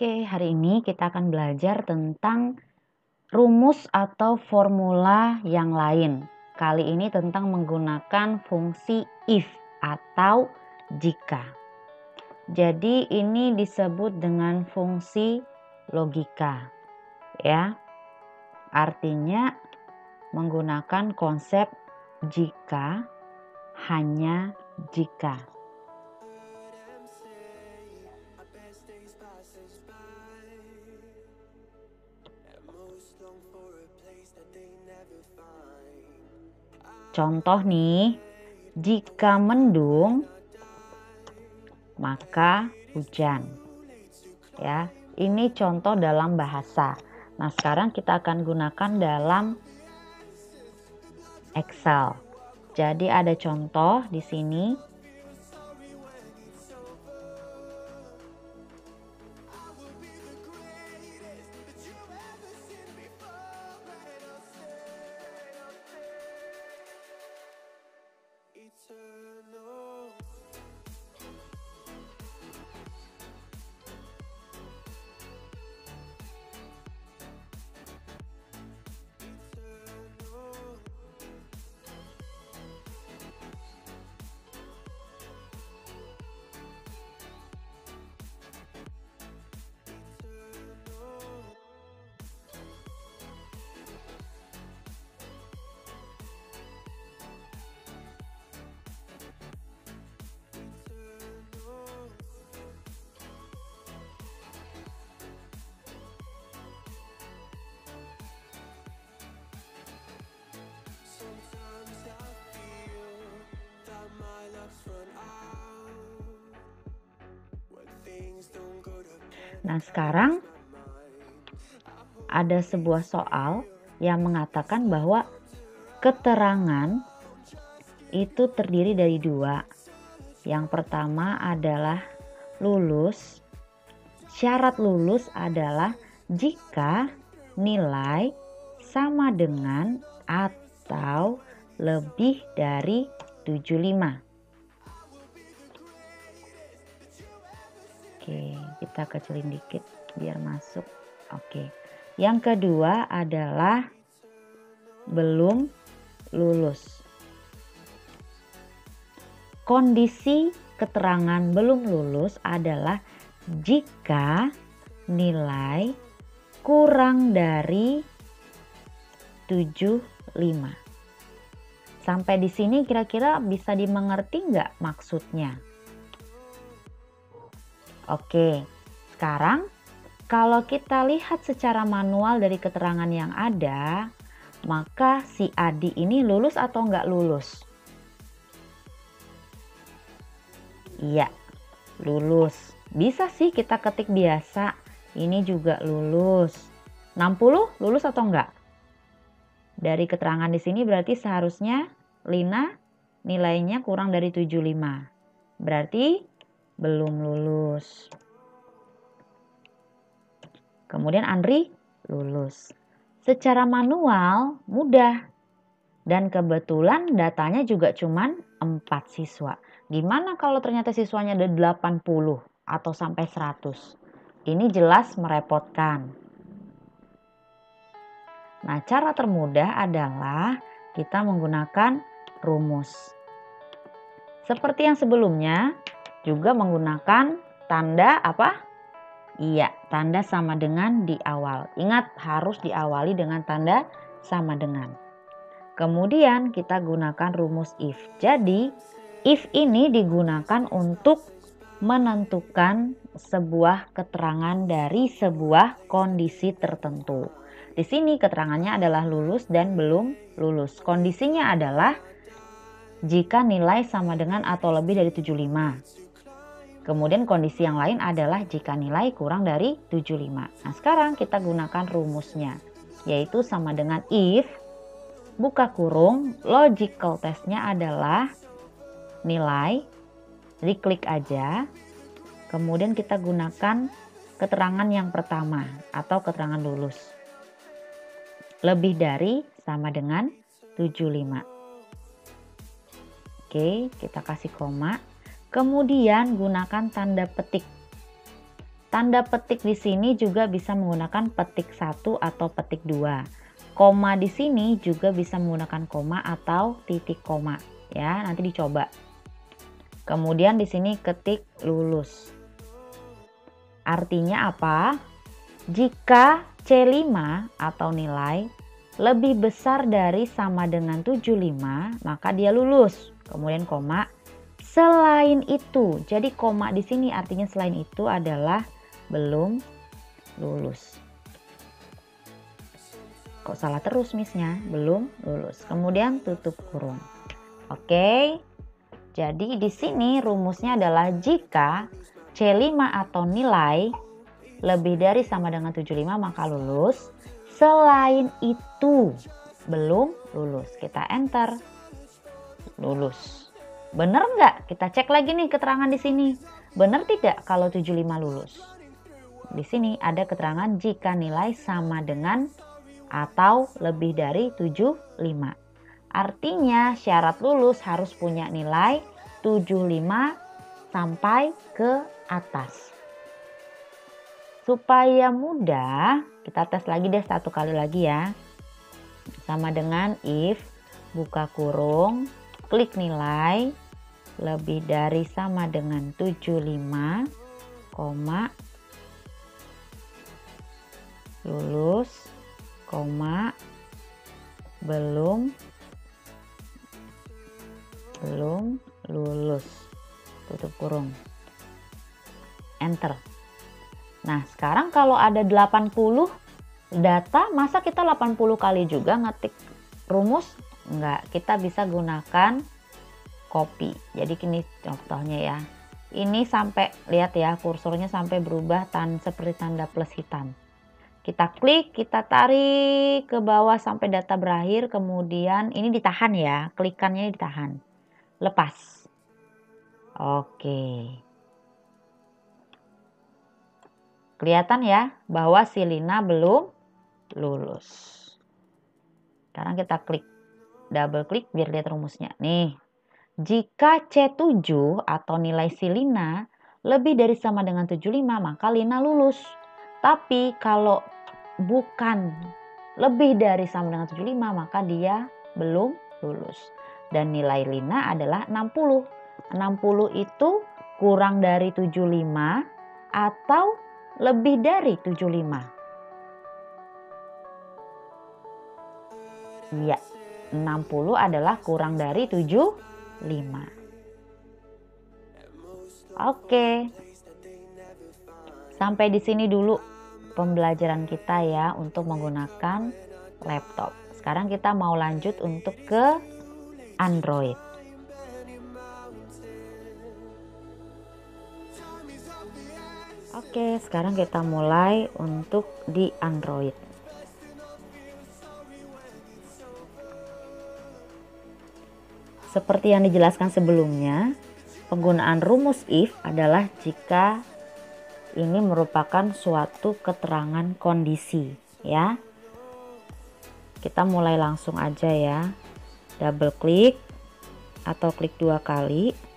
Oke, hari ini kita akan belajar tentang rumus atau formula yang lain. Kali ini tentang menggunakan fungsi if atau jika. Jadi ini disebut dengan fungsi logika, ya. Artinya menggunakan konsep jika, hanya jika. Contoh nih, jika mendung maka hujan. Ya, ini contoh dalam bahasa. Nah, sekarang kita akan gunakan dalam Excel. Jadi ada contoh di sini. Nah, sekarang ada sebuah soal yang mengatakan bahwa keterangan itu terdiri dari dua. Yang pertama adalah lulus. Syarat lulus adalah jika nilai sama dengan atau lebih dari 75. Oke, kita kecilin dikit biar masuk. Oke. Yang kedua adalah belum lulus. Kondisi keterangan belum lulus adalah jika nilai kurang dari 75. Sampai di sini kira-kira bisa dimengerti nggak maksudnya? Oke, sekarang kalau kita lihat secara manual dari keterangan yang ada, maka si Adi ini lulus atau nggak lulus? Iya, lulus. Bisa sih kita ketik biasa, ini juga lulus. 60 lulus atau enggak? Dari keterangan di sini berarti seharusnya Lina nilainya kurang dari 75. Berarti belum lulus. Kemudian Andri lulus. Secara manual mudah. Dan kebetulan datanya juga cuman 4 siswa. Gimana kalau ternyata siswanya ada 80 atau sampai 100? Ini jelas merepotkan. Nah, cara termudah adalah kita menggunakan rumus. Seperti yang sebelumnya, juga menggunakan tanda apa? Iya, tanda sama dengan di awal. Ingat, harus diawali dengan tanda sama dengan. Kemudian kita gunakan rumus if. Jadi, if ini digunakan untuk menentukan sebuah keterangan dari sebuah kondisi tertentu. Di sini keterangannya adalah lulus dan belum lulus. Kondisinya adalah jika nilai sama dengan atau lebih dari 75. Kemudian kondisi yang lain adalah jika nilai kurang dari 75. Nah, sekarang kita gunakan rumusnya, yaitu sama dengan if, buka kurung, logical testnya adalah nilai, diklik aja, kemudian kita gunakan keterangan yang pertama atau keterangan lulus. Lebih dari sama dengan 75. Oke, kita kasih koma. Kemudian gunakan tanda petik. Tanda petik di sini juga bisa menggunakan petik 1 atau petik 2. Koma di sini juga bisa menggunakan koma atau titik koma ya, nanti dicoba. Kemudian di sini ketik lulus. Artinya apa? Jika C5 atau nilai lebih besar dari sama dengan 75, maka dia lulus. Kemudian koma. Selain itu, jadi koma di sini artinya selain itu adalah belum lulus. Kok salah terus Miss-nya? Belum lulus. Kemudian tutup kurung. Oke. Jadi di sini rumusnya adalah jika C5 atau nilai lebih dari sama dengan 75 maka lulus. Selain itu belum lulus. Kita enter. Lulus. Benar nggak? Kita cek lagi nih keterangan di sini. Benar tidak kalau 75 lulus? Di sini ada keterangan jika nilai sama dengan atau lebih dari 75. Artinya syarat lulus harus punya nilai 75 sampai ke atas. Supaya mudah, kita tes lagi deh satu kali lagi ya. Sama dengan if, buka kurung, klik nilai, lebih dari sama dengan 75, koma, lulus, koma, belum lulus, tutup kurung, enter. Nah sekarang kalau ada 80 data, masa kita 80 kali juga ngetik rumus? Enggak, kita bisa gunakan copy. Jadi gini contohnya ya. Ini sampai, lihat ya kursornya sampai berubah seperti tanda plus hitam. Kita klik, kita tarik ke bawah sampai data berakhir, kemudian ini ditahan ya, klikannya ditahan. Lepas. Oke. Kelihatan ya bahwa si Lina belum lulus. Sekarang kita klik, double klik biar lihat rumusnya. Nih, jika C7 atau nilai si Lina lebih dari sama dengan 75 maka Lina lulus. Tapi kalau bukan lebih dari sama dengan 75 maka dia belum lulus. Dan nilai Lina adalah 60. 60 itu kurang dari 75 atau lebih dari 75. Iya, 60 adalah kurang dari 75. Oke. Sampai di sini dulu pembelajaran kita ya untuk menggunakan laptop. Sekarang kita mau lanjut untuk ke Android. Oke, sekarang kita mulai untuk di Android. Seperti yang dijelaskan sebelumnya, penggunaan rumus if adalah jika ini merupakan suatu keterangan kondisi ya. Kita mulai langsung aja ya. Double klik atau klik 2 kali.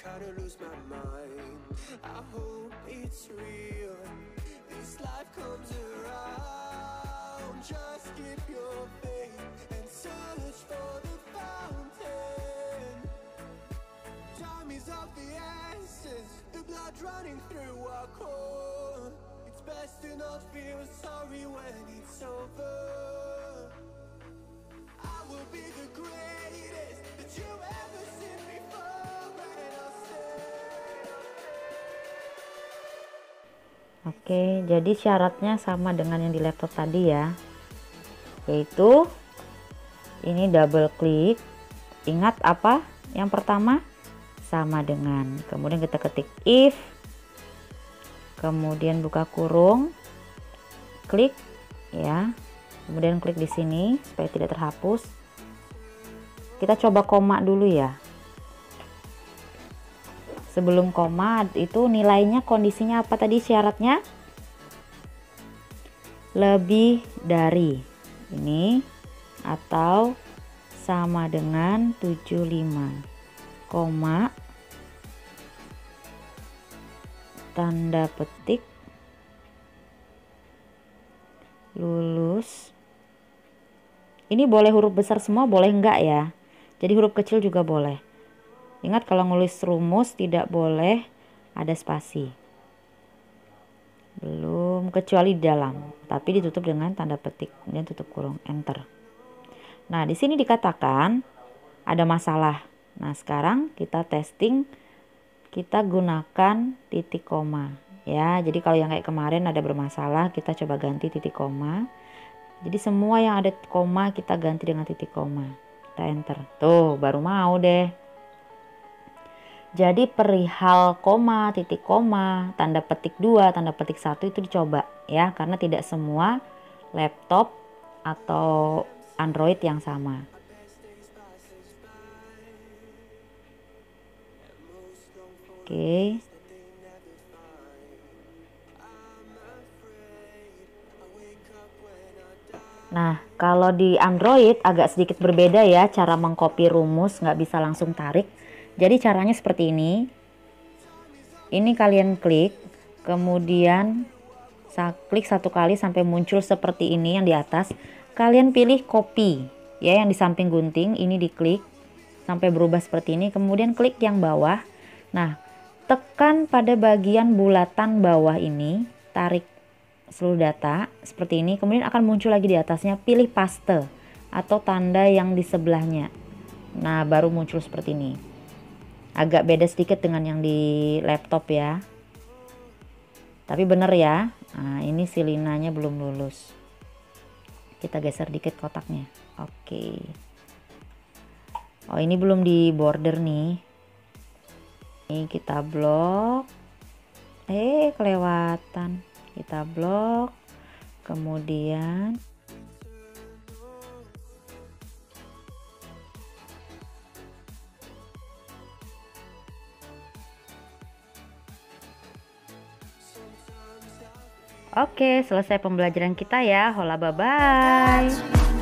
Kinda lose my mind. I hope it's real. This life comes around. Just keep your faith and search for the fountain. Time is of the essence. The blood running through our core. It's best to not feel sorry when it's over. I will be the greatest that you ever seen before. Oke, jadi syaratnya sama dengan yang di laptop tadi ya, yaitu ini double klik. Ingat apa yang pertama? Sama dengan, kemudian kita ketik if, kemudian buka kurung, klik ya, kemudian klik di sini supaya tidak terhapus. Kita coba koma dulu ya. Sebelum koma itu nilainya, kondisinya apa tadi syaratnya? Lebih dari ini atau sama dengan 75, koma, tanda petik, lulus. Ini boleh huruf besar semua, boleh enggak ya, jadi huruf kecil juga boleh. Ingat kalau nulis rumus tidak boleh ada spasi, belum, kecuali di dalam, tapi ditutup dengan tanda petik dan tutup kurung, enter. Nah di sini dikatakan ada masalah. Nah sekarang kita testing, kita gunakan titik koma ya. Jadi kalau yang kayak kemarin ada bermasalah, kita coba ganti titik koma. Jadi semua yang ada koma kita ganti dengan titik koma. Kita enter. Tuh baru mau deh. Jadi perihal koma, titik koma, tanda petik 2, tanda petik 1 itu dicoba ya, karena tidak semua laptop atau Android yang sama. Oke. Nah, kalau di Android agak sedikit berbeda ya cara mengcopy rumus, nggak bisa langsung tarik. Jadi caranya seperti ini. Ini kalian klik, kemudian klik satu kali sampai muncul seperti ini yang di atas. Kalian pilih copy ya, yang di samping gunting ini diklik sampai berubah seperti ini. Kemudian klik yang bawah. Nah, tekan pada bagian bulatan bawah ini, tarik seluruh data seperti ini, kemudian akan muncul lagi di atasnya, pilih paste atau tanda yang di sebelahnya. Nah baru muncul seperti ini. Agak beda sedikit dengan yang di laptop ya, tapi bener ya. Nah ini silinanya belum lulus, kita geser dikit kotaknya. Oke. Oh ini belum di border nih, ini kita blok. Kelewatan. Kita blok, kemudian oke, selesai pembelajaran kita ya. Hola, bye bye.